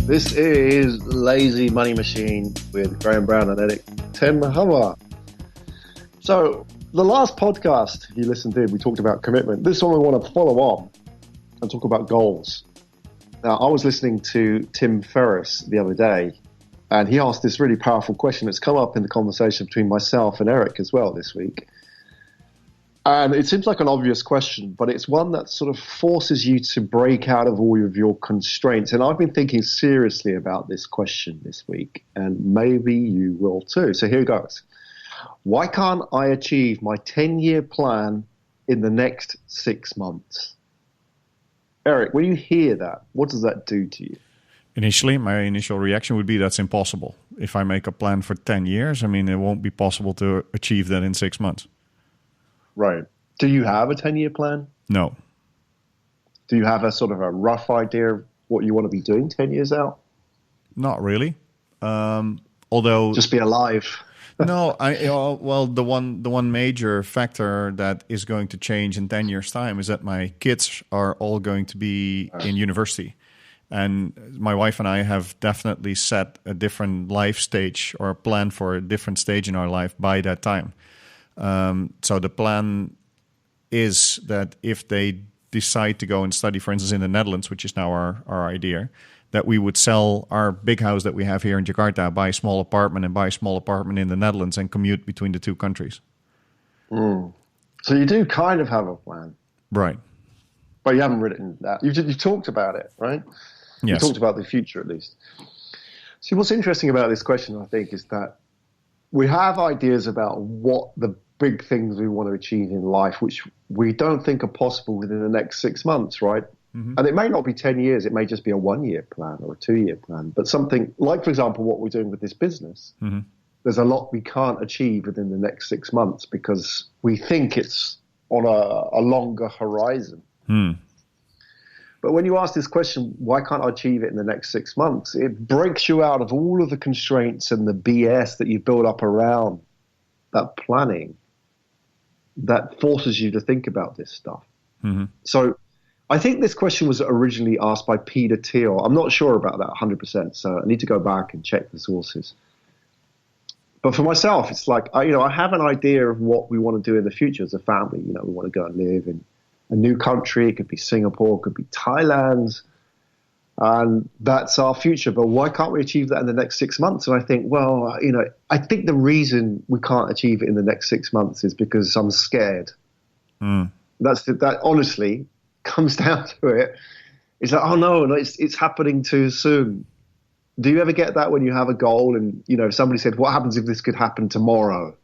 This is Lazy Money Machine with Graham Brown and Erik Tim Ferriss. So, the last podcast you listened to, we talked about commitment. This one we want to follow on and talk about goals. Now, I was listening to Tim Ferriss the other day, and he asked this really powerful question that's come up in the conversation between myself and Erik as well this week. And it seems like an obvious question, but it's one that sort of forces you to break out of all of your constraints. And I've been thinking seriously about this question this week, and maybe you will too. So here goes. Why can't I achieve my 10-year plan in the next 6 months? Erik, when you hear that, what does that do to you? Initially, my initial reaction would be that's impossible. If I make a plan for 10 years, it won't be possible to achieve that in 6 months. Right. Do you have a 10-year plan? No. Do you have a sort of a rough idea of what you want to be doing 10 years out? Not really. Although just be alive. No, the one major factor that is going to change in 10 years' time is that my kids are all going to be in university. And my wife and I have definitely set a different life stage or a plan for a different stage in our life by that time. So the plan is that if they decide to go and study, for instance, in the Netherlands, which is now our idea, that we would sell our big house that we have here in Jakarta, buy a small apartment in the Netherlands and commute between the two countries. Mm. So you do kind of have a plan. Right. But you haven't written that. You've talked about it, right? Yes. You talked about the future at least. See, what's interesting about this question, I think, is that we have ideas about what the big things we want to achieve in life, which we don't think are possible within the next 6 months, right? Mm-hmm. And it may not be 10 years. It may just be a 1-year plan or a 2-year plan. But something like, for example, what we're doing with this business, mm-hmm. There's a lot we can't achieve within the next 6 months because we think it's on a longer horizon. But when you ask this question, why can't I achieve it in the next 6 months? It breaks you out of all of the constraints and the BS that you build up around that planning that forces you to think about this stuff. Mm-hmm. So I think this question was originally asked by Peter Thiel. I'm not sure about that 100%, so I need to go back and check the sources. But for myself, it's like, I have an idea of what we want to do in the future as a family. We want to go and live in a new country. It could be Singapore, it could be Thailand, and that's our future. But why can't we achieve that in the next 6 months? And I think, I think the reason we can't achieve it in the next 6 months is because I'm scared. That honestly comes down to it. It's like, oh no, it's happening too soon. Do you ever get that when you have a goal and somebody said, what happens if this could happen tomorrow?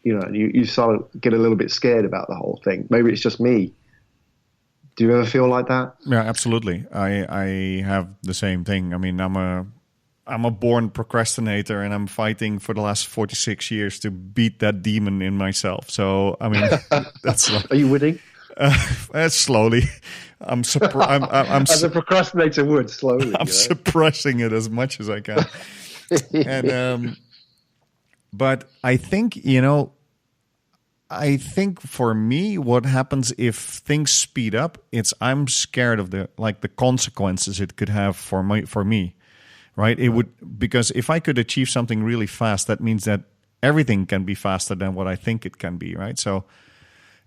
You sort of get a little bit scared about the whole thing. Maybe it's just me. Do you ever feel like that? Yeah, absolutely. I have the same thing. I'm a born procrastinator, and I'm fighting for the last 46 years to beat that demon in myself. So, that's like, Are you winning? Slowly. I'm as a procrastinator would, slowly. I'm suppressing it as much as I can. And but I think, for me, what happens if things speed up, I'm scared of the consequences it could have for me, right? It would, because if I could achieve something really fast, that means that everything can be faster than what I think it can be, right? So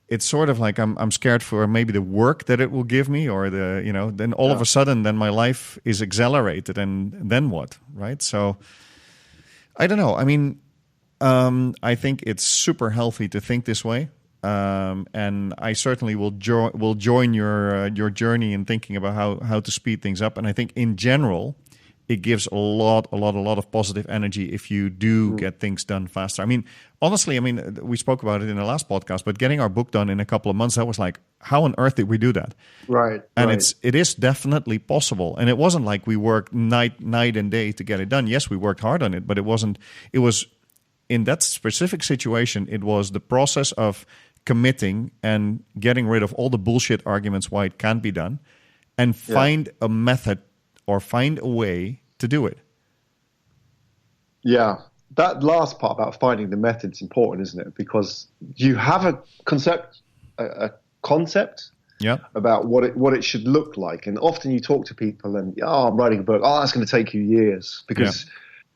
it's sort of like I'm scared for maybe the work that it will give me, or then all of a sudden, then my life is accelerated, and then what, right? So I don't know. I think it's super healthy to think this way, and I certainly will join your journey in thinking about how to speed things up. And I think in general, it gives a lot of positive energy if you do get things done faster. Honestly, we spoke about it in the last podcast, but getting our book done in a couple of months, that was like, how on earth did we do that? Right. And it is definitely possible. And it wasn't like we worked night and day to get it done. Yes, we worked hard on it, but it was in that specific situation, it was the process of committing and getting rid of all the bullshit arguments why it can't be done, and find a method or find a way to do it. Yeah. That last part about finding the method is important, isn't it? Because you have a concept, about what it should look like. And often you talk to people and, I'm writing a book. Oh, that's going to take you years because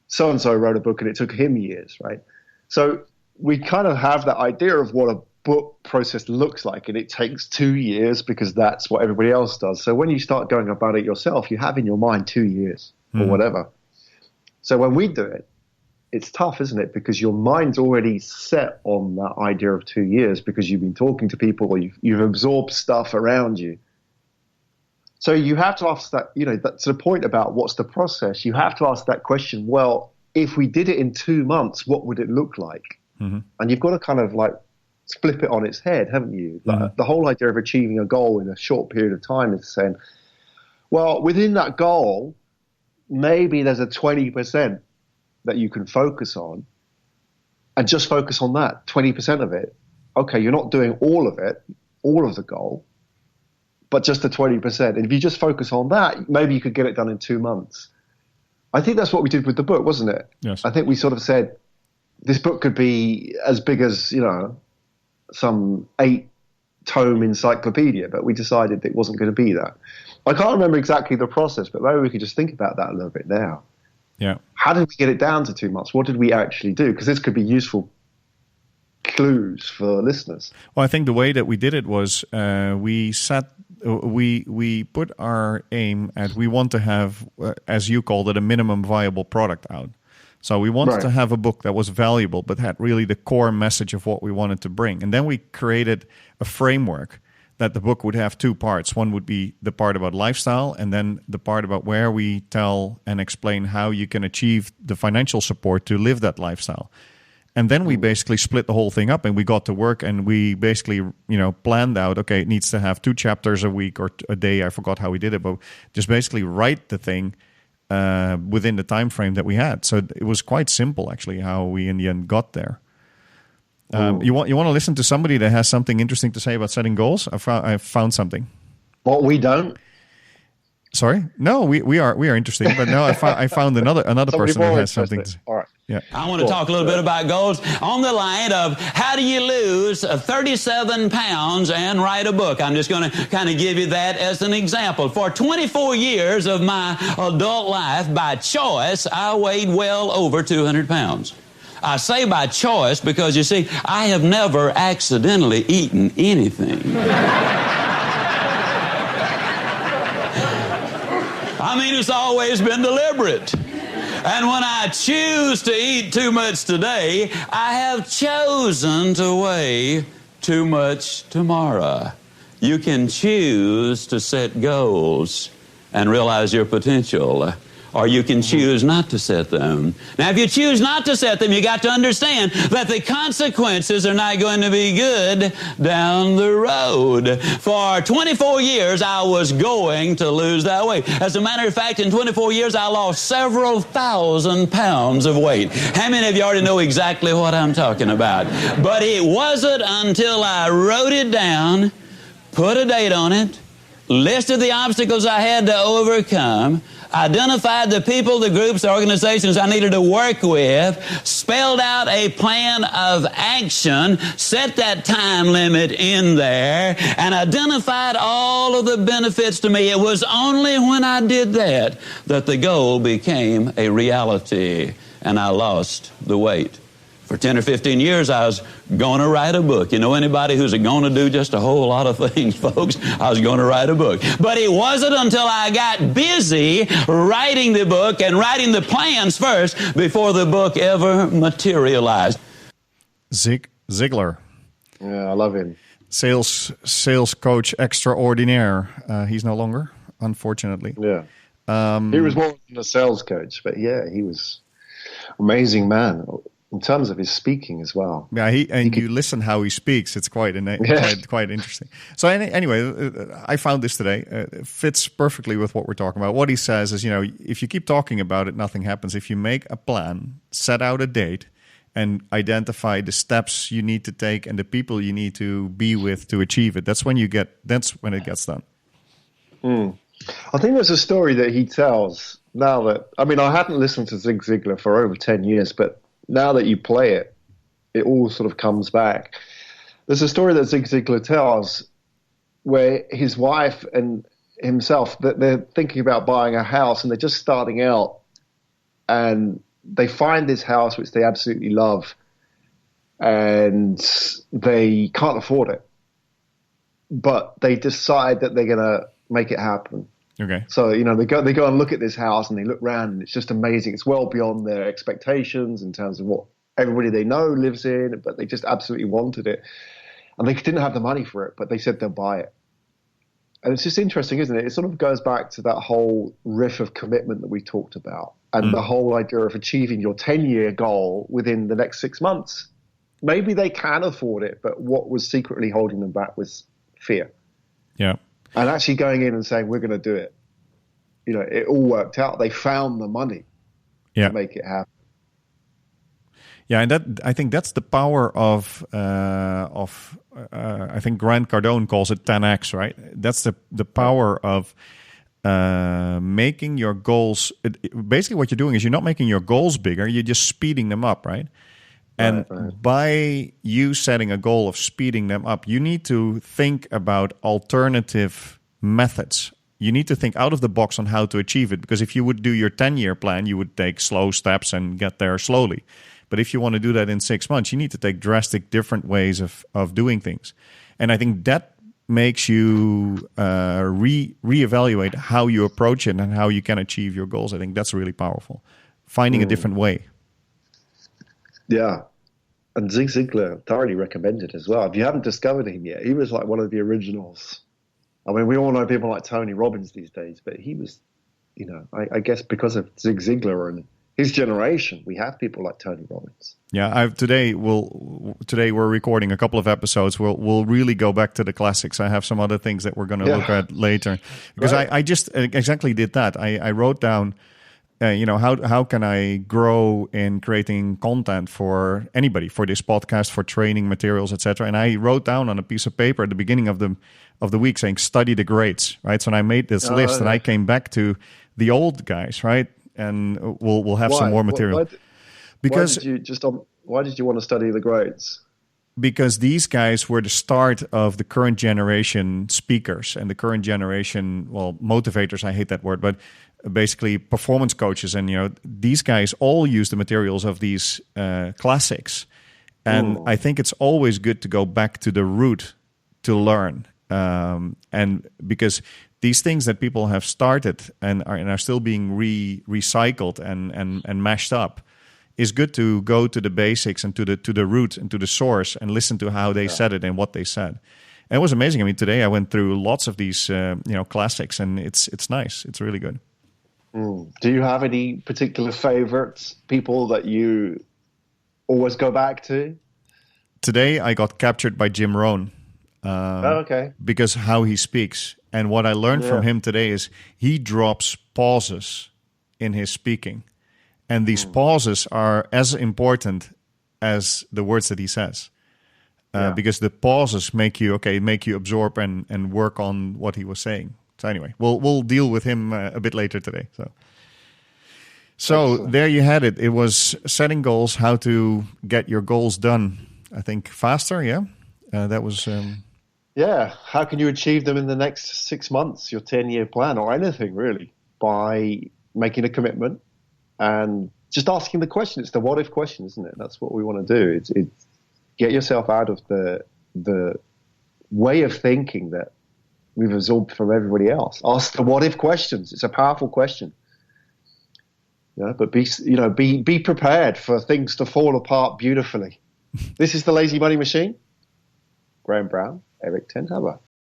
so-and-so wrote a book and it took him years, right? So we kind of have that idea of what a book process looks like, and it takes 2 years because that's what everybody else does. So when you start going about it yourself, you have in your mind 2 years or whatever. So when we do it, it's tough, isn't it? Because your mind's already set on that idea of 2 years because you've been talking to people or you've absorbed stuff around you. So you have to ask that, that's the point about what's the process. You have to ask that question, well, if we did it in 2 months, what would it look like? And you've got to kind of like flip it on its head, haven't you? Like the whole idea of achieving a goal in a short period of time is saying, well, within that goal, maybe there's a 20% that you can focus on and just focus on that 20% of it. Okay, you're not doing all of it, all of the goal, but just the 20%. And if you just focus on that, maybe you could get it done in 2 months. I think that's what we did with the book, wasn't it? Yes. I think we sort of said this book could be as big as, some 8-tome encyclopedia, but we decided it wasn't going to be that. I can't remember exactly the process, but maybe we could just think about that a little bit now. Yeah. How did we get it down to 2 months? What did we actually do? Because this could be useful clues for listeners. Well, I think the way that we did it was we put our aim at we want to have, as you called it, a minimum viable product out. So we wanted to have a book that was valuable, but had really the core message of what we wanted to bring. And then we created a framework that the book would have 2 parts. One would be the part about lifestyle, and then the part about where we tell and explain how you can achieve the financial support to live that lifestyle. And then we basically split the whole thing up, and we got to work, and we basically, planned out, okay, it needs to have 2 chapters a week or a day. I forgot how we did it, but just basically write the thing within the time frame that we had. So it was quite simple, actually, how we in the end got there. You want to listen to somebody that has something interesting to say about setting goals? I found something. What, we don't? Sorry, no, we are interesting, but no, I found another person who has something. All right. Yeah. I want to talk a little bit about goals on the line of how do you lose 37 pounds and write a book. I'm just going to kind of give you that as an example. For 24 years of my adult life, by choice, I weighed well over 200 pounds. I say by choice because, you see, I have never accidentally eaten anything. I mean, it's always been deliberate. And when I choose to eat too much today, I have chosen to weigh too much tomorrow. You can choose to set goals and realize your potential, or you can choose not to set them. Now, if you choose not to set them, you got to understand that the consequences are not going to be good down the road. For 24 years, I was going to lose that weight. As a matter of fact, in 24 years, I lost several thousand pounds of weight. How many of you already know exactly what I'm talking about? But it wasn't until I wrote it down, put a date on it, listed the obstacles I had to overcome, identified the people, the groups, the organizations I needed to work with, spelled out a plan of action, set that time limit in there, and identified all of the benefits to me. It was only when I did that that the goal became a reality, and I lost the weight. For 10 or 15 years, I was going to write a book. You know anybody who's going to do just a whole lot of things, folks? I was going to write a book. But it wasn't until I got busy writing the book and writing the plans first before the book ever materialized. Zig Ziglar. Yeah, I love him. Sales coach extraordinaire. He's no longer, unfortunately. Yeah. He was more than a sales coach, but yeah, he was amazing man. In terms of his speaking as well. Yeah, you listen how he speaks. It's quite interesting. So anyway, I found this today. It fits perfectly with what we're talking about. What he says is, if you keep talking about it, nothing happens. If you make a plan, set out a date, and identify the steps you need to take and the people you need to be with to achieve it, that's when it gets done. I think there's a story that he tells now that, I hadn't listened to Zig Ziglar for over 10 years, but now that you play it, it all sort of comes back. There's a story that Zig Ziglar tells where his wife and himself, they're thinking about buying a house and they're just starting out, and they find this house which they absolutely love, and they can't afford it, but they decide that they're going to make it happen. Okay. So, they go and look at this house and they look around and it's just amazing. It's well beyond their expectations in terms of what everybody they know lives in, but they just absolutely wanted it. And they didn't have the money for it, but they said they'll buy it. And it's just interesting, isn't it? It sort of goes back to that whole riff of commitment that we talked about, and the whole idea of achieving your 10-year goal within the next 6 months. Maybe they can afford it, but what was secretly holding them back was fear. Yeah. And actually going in and saying, we're going to do it. It all worked out. They found the money to make it happen. Yeah, and I think that's the power of I think Grant Cardone calls it 10x, right? That's the power of making your goals. Basically, what you're doing is you're not making your goals bigger; you're just speeding them up, right? And by you setting a goal of speeding them up, you need to think about alternative methods. You need to think out of the box on how to achieve it. Because if you would do your 10-year plan, you would take slow steps and get there slowly. But if you want to do that in 6 months, you need to take drastic different ways of doing things. And I think that makes you reevaluate how you approach it and how you can achieve your goals. I think that's really powerful. Finding a different way. Yeah. And Zig Ziglar thoroughly recommended as well. If you haven't discovered him yet, he was like one of the originals. I mean, we all know people like Tony Robbins these days, but he was, I guess because of Zig Ziglar and his generation, we have people like Tony Robbins. Yeah, today we're recording a couple of episodes. We'll really go back to the classics. I have some other things that we're going to look at later, because I just exactly did that. I wrote down, how can I grow in creating content for anybody, for this podcast, for training materials, etc. And I wrote down on a piece of paper at the beginning of the week saying, study the greats, right? So I made this list, and I came back to the old guys, right? And we'll have some more material. Why did you want to study the greats? Because these guys were the start of the current generation speakers and the current generation, motivators. I hate that word, but basically performance coaches. And these guys all use the materials of these classics. And I think it's always good to go back to the root to learn. And because these things that people have started and are still being recycled and mashed up, is good to go to the basics and to the root and to the source and listen to how they said it and what they said. And it was amazing. I mean, today I went through lots of these classics, and it's nice. It's really good. Do you have any particular favorites, people that you always go back to? Today I got captured by Jim Rohn. Because how he speaks. And what I learned from him today is he drops pauses in his speaking. And these pauses are as important as the words that he says. Because the pauses make you absorb and work on what he was saying. So anyway, we'll deal with him a bit later today. So there you had it. It was setting goals, how to get your goals done, I think, faster, that was... how can you achieve them in the next 6 months, your 10-year plan, or anything really, by making a commitment and just asking the question. It's the what if question, isn't it? That's what we want to do. It's get yourself out of the way of thinking that we've absorbed from everybody else. Ask the what if questions. It's a powerful question. But be prepared for things to fall apart beautifully. This is the Lazy Money Machine. Graham Brown, Erik ten Hagel.